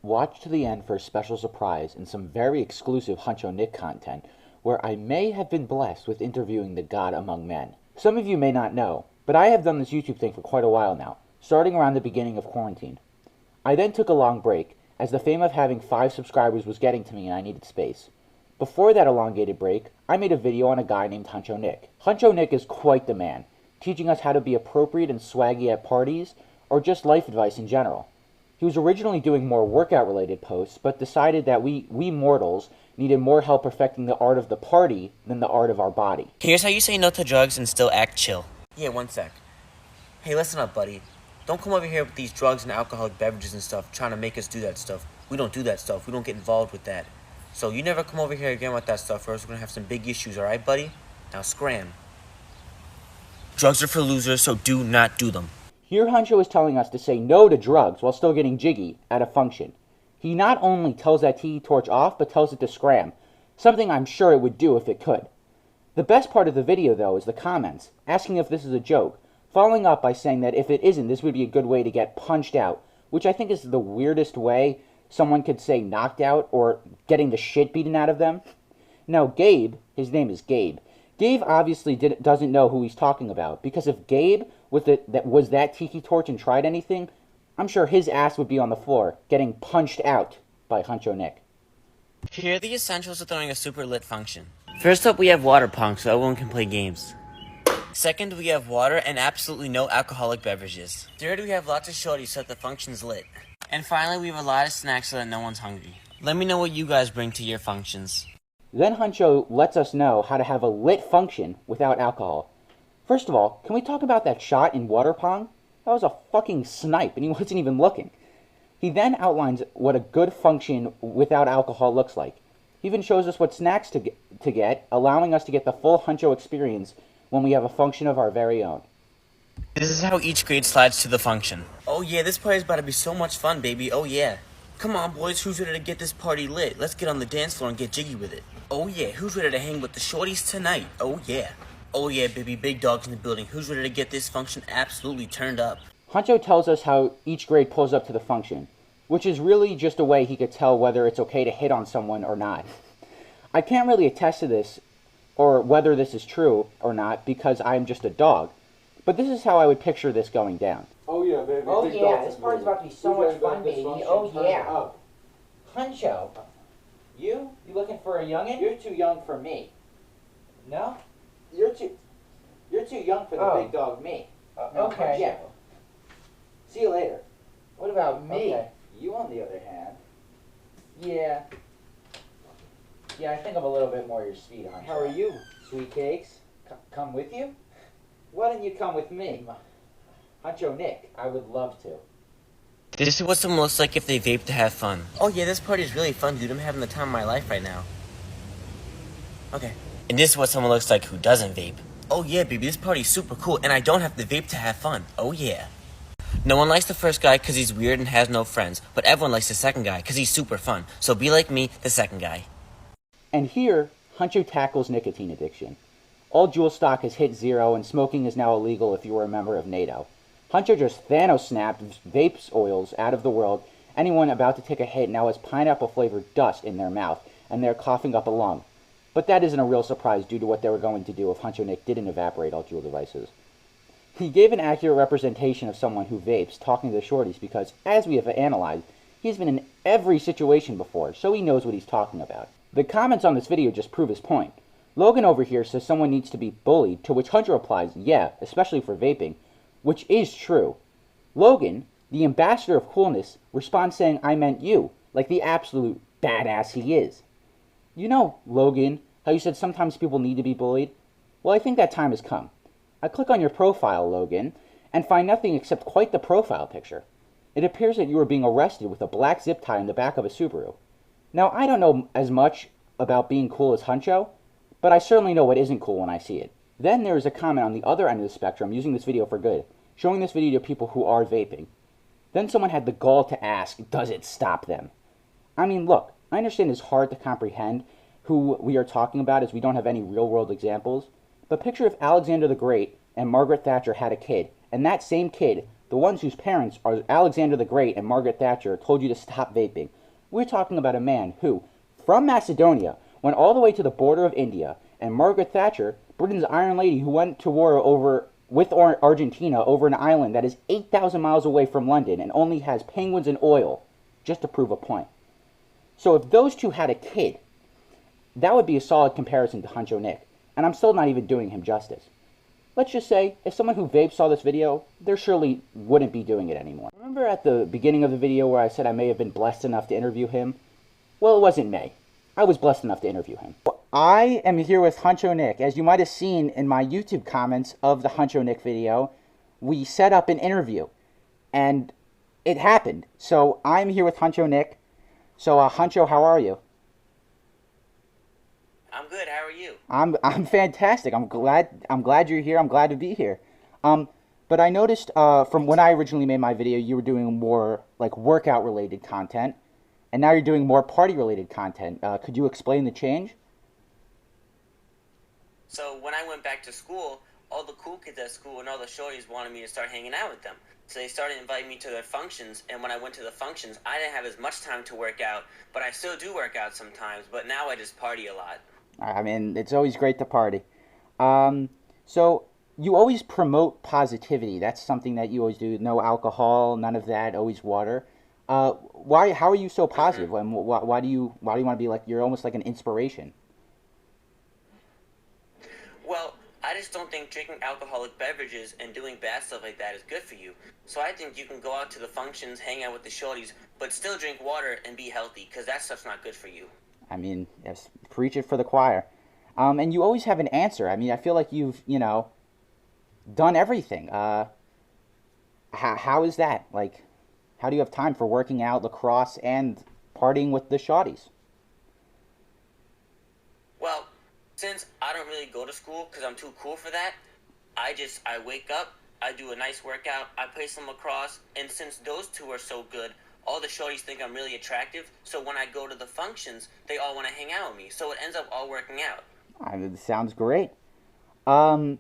Watch to the end for a special surprise and some very exclusive HunchoNickk content where I may have been blessed with interviewing the God among men. Some of you may not know, but I have done this YouTube thing for quite a while now, starting around the beginning of quarantine. I then took a long break, as the fame of having 5 subscribers was getting to me and I needed space. Before that elongated break, I made a video on a guy named HunchoNickk. HunchoNickk is quite the man, teaching us how to be appropriate and swaggy at parties, or just life advice in general. He was originally doing more workout-related posts, but decided that we mortals needed more help perfecting the art of the party than the art of our body. Here's how you say no to drugs and still act chill. Yeah, one sec. Hey, listen up, buddy. Don't come over here with these drugs and alcoholic beverages and stuff, trying to make us do that stuff. We don't do that stuff. We don't get involved with that. So you never come over here again with that stuff, or else we're gonna have some big issues, alright, buddy? Now scram. Drugs are for losers, so do not do them. Here Huncho is telling us to say no to drugs while still getting jiggy at a function. He not only tells that tiki torch off, but tells it to scram, something I'm sure it would do if it could. The best part of the video, though, is the comments, asking if this is a joke, following up by saying that if it isn't, this would be a good way to get punched out, which I think is the weirdest way someone could say knocked out or getting the shit beaten out of them. Now, Gabe, his name is Gabe. Gabe obviously doesn't know who he's talking about, because if Gabe was that tiki torch and tried anything, I'm sure his ass would be on the floor, getting punched out by HunchoNickk. Here the essentials of throwing a super lit function. First up, we have water pong, so everyone can play games. Second, we have water and absolutely no alcoholic beverages. Third, we have lots of shorties so that the function's lit. And finally, we have a lot of snacks so that no one's hungry. Let me know what you guys bring to your functions. Then Huncho lets us know how to have a lit function without alcohol. First of all, can we talk about that shot in water pong? That was a fucking snipe, and he wasn't even looking. He then outlines what a good function without alcohol looks like. He even shows us what snacks to get, allowing us to get the full Huncho experience when we have a function of our very own. This is how each grade slides to the function. Oh yeah, this party's about to be so much fun, baby. Oh yeah. Come on, boys, who's ready to get this party lit? Let's get on the dance floor and get jiggy with it. Oh yeah, who's ready to hang with the shorties tonight? Oh yeah. Oh yeah, baby, big dogs in the building. Who's ready to get this function absolutely turned up? Huncho tells us how each grade pulls up to the function, which is really just a way he could tell whether it's okay to hit on someone or not. I can't really attest to this, or whether this is true or not, because I'm just a dog. But this is how I would picture this going down. Oh yeah, baby. Oh big yeah, dogs this in party's the about to be so building. much fun, baby. Oh Turn it yeah. up. Huncho, you looking for a youngin'? You're too young for me. No? You're too young for the big dog me. Okay. Yeah. See you later. What about me? Okay. You, on the other hand. Yeah. Yeah, I think I'm a little bit more your speed, Huncho. How are you, sweet cakes? Come with you? Why don't you come with me? HunchoNickk, I would love to. This is what someone looks like if they vape to have fun. Oh yeah, this party is really fun, dude. I'm having the time of my life right now. Okay. And this is what someone looks like who doesn't vape. Oh yeah, baby, this party's super cool, and I don't have to vape to have fun. Oh yeah. No one likes the first guy because he's weird and has no friends, but everyone likes the second guy because he's super fun. So be like me, the second guy. And here, Huncho tackles nicotine addiction. All Juul stock has hit zero, and smoking is now illegal if you are a member of NATO. Huncho just Thanos snapped vapes oils out of the world. Anyone about to take a hit now has pineapple-flavored dust in their mouth, and they're coughing up a lung. But that isn't a real surprise due to what they were going to do if HunchoNickk didn't evaporate all Juul devices. He gave an accurate representation of someone who vapes talking to the shorties because, as we have analyzed, he's been in every situation before, so he knows what he's talking about. The comments on this video just prove his point. Logan over here says someone needs to be bullied, to which Huncho replies, yeah, especially for vaping, which is true. Logan, the ambassador of coolness, responds saying, I meant you, like the absolute badass he is. You know, Logan, how you said sometimes people need to be bullied? Well, I think that time has come. I click on your profile, Logan, and find nothing except quite the profile picture. It appears that you are being arrested with a black zip tie in the back of a Subaru. Now, I don't know as much about being cool as Huncho, but I certainly know what isn't cool when I see it. Then there is a comment on the other end of the spectrum using this video for good, showing this video to people who are vaping. Then someone had the gall to ask, does it stop them? I mean, look, I understand it's hard to comprehend who we are talking about as we don't have any real-world examples, but picture if Alexander the Great and Margaret Thatcher had a kid, and that same kid The ones whose parents are Alexander the Great and Margaret Thatcher told you to stop vaping. We're talking about a man who, from Macedonia, went all the way to the border of India, and Margaret Thatcher, Britain's Iron Lady who went to war with Argentina over an island that is 8,000 miles away from London and only has penguins and oil, just to prove a point. So if those two had a kid, that would be a solid comparison to HunchoNickk, and I'm still not even doing him justice. Let's just say, if someone who vapes saw this video, they surely wouldn't be doing it anymore. Remember at the beginning of the video where I said I may have been blessed enough to interview him? Well, it wasn't May. I was blessed enough to interview him. I am here with HunchoNickk. As you might have seen in my YouTube comments of the HunchoNickk video, we set up an interview, and it happened. So I'm here with HunchoNickk. So, Huncho, how are you? I'm good. How are you? I'm fantastic. I'm glad you're here. I'm glad to be here. But I noticed from when I originally made my video, you were doing more like workout related content, and now you're doing more party related content. Could you explain the change? So when I went back to school, all the cool kids at school and all the shorties wanted me to start hanging out with them. So they started inviting me to their functions, and when I went to the functions, I didn't have as much time to work out, but I still do work out sometimes, but now I just party a lot. I mean, it's always great to party. So you always promote positivity. That's something that you always do. No alcohol, none of that. Always water. Why? How are you so positive? And why do you want to be like? You're almost like an inspiration. Well, I just don't think drinking alcoholic beverages and doing bad stuff like that is good for you. So I think you can go out to the functions, hang out with the shorties, but still drink water and be healthy, because that stuff's not good for you. I mean, yes, preach it for the choir. And you always have an answer. I mean, I feel like you've, done everything. How is that? Like, how do you have time for working out, lacrosse, and partying with the shawties? Well, since I don't really go to school because I'm too cool for that, I wake up, I do a nice workout, I play some lacrosse, and since those two are so good, all the shorties think I'm really attractive, so when I go to the functions, they all want to hang out with me, so it ends up all working out. I mean, it sounds great. Do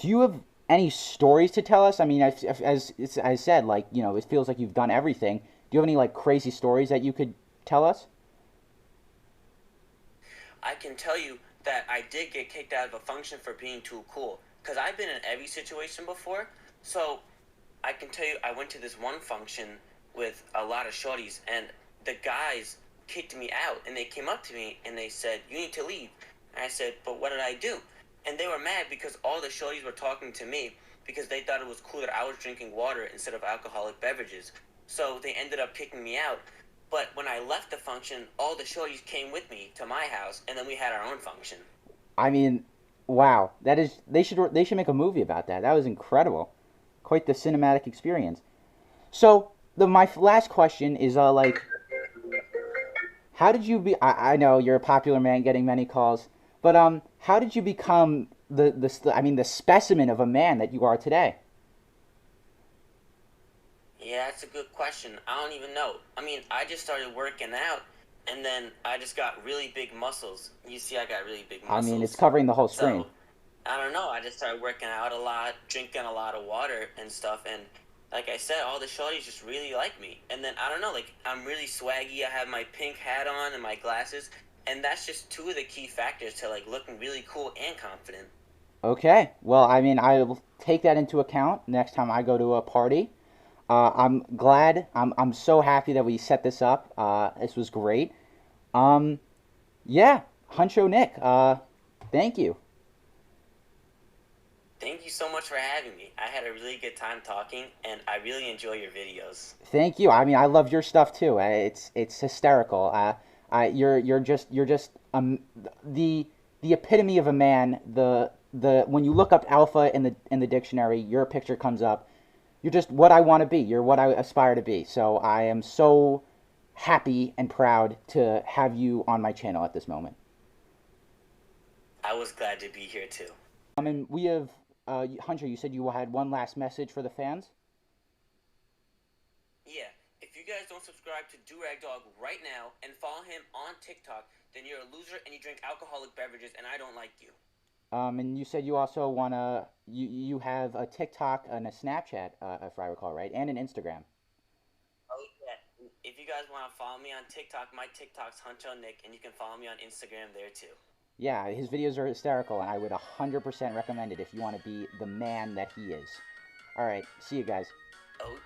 you have any stories to tell us? I mean, as I said, like, it feels like you've done everything. Do you have any, like, crazy stories that you could tell us? I can tell you that I did get kicked out of a function for being too cool, because I've been in every situation before, so I can tell you I went to this one function with a lot of shorties, and the guys kicked me out, and they came up to me, and they said, "You need to leave." And I said, "But what did I do?" And they were mad because all the shorties were talking to me because they thought it was cool that I was drinking water instead of alcoholic beverages. So they ended up kicking me out. But when I left the function, all the shorties came with me to my house, and then we had our own function. I mean, wow. They should make a movie about that. That was incredible. Quite the cinematic experience. So, my last question is, how did you be... I know you're a popular man getting many calls, but how did you become the specimen of a man that you are today? Yeah, that's a good question. I don't even know. I mean, I just started working out, and then I just got really big muscles. You see, I got really big muscles. I mean, it's covering the whole screen. So, I don't know. I just started working out a lot, drinking a lot of water and stuff, and like I said, all the shorties just really like me. And then, I don't know, like, I'm really swaggy. I have my pink hat on and my glasses, and that's just two of the key factors to, like, looking really cool and confident. Okay. Well, I mean, I will take that into account next time I go to a party. I'm glad. I'm so happy that we set this up. This was great. Yeah, HunchoNickk. Thank you. Thank you so much for having me. I had a really good time talking, and I really enjoy your videos. Thank you. I mean, I love your stuff too. It's hysterical. You're just the epitome of a man. When you look up alpha in the dictionary, your picture comes up. You're just what I want to be. You're what I aspire to be. So I am so happy and proud to have you on my channel at this moment. I was glad to be here too. And we have, Huncho, you said you had one last message for the fans? Yeah, if you guys don't subscribe to Durag Dog right now and follow him on TikTok, then you're a loser and you drink alcoholic beverages and I don't like you. And you said you also wanna you have a TikTok and a Snapchat, if I recall right, and an Instagram. Oh yeah. If you guys want to follow me on TikTok, my TikTok's HunchoNickk, and you can follow me on Instagram there too. Yeah, his videos are hysterical, and I would 100% recommend it if you want to be the man that he is. All right, see you guys. Oh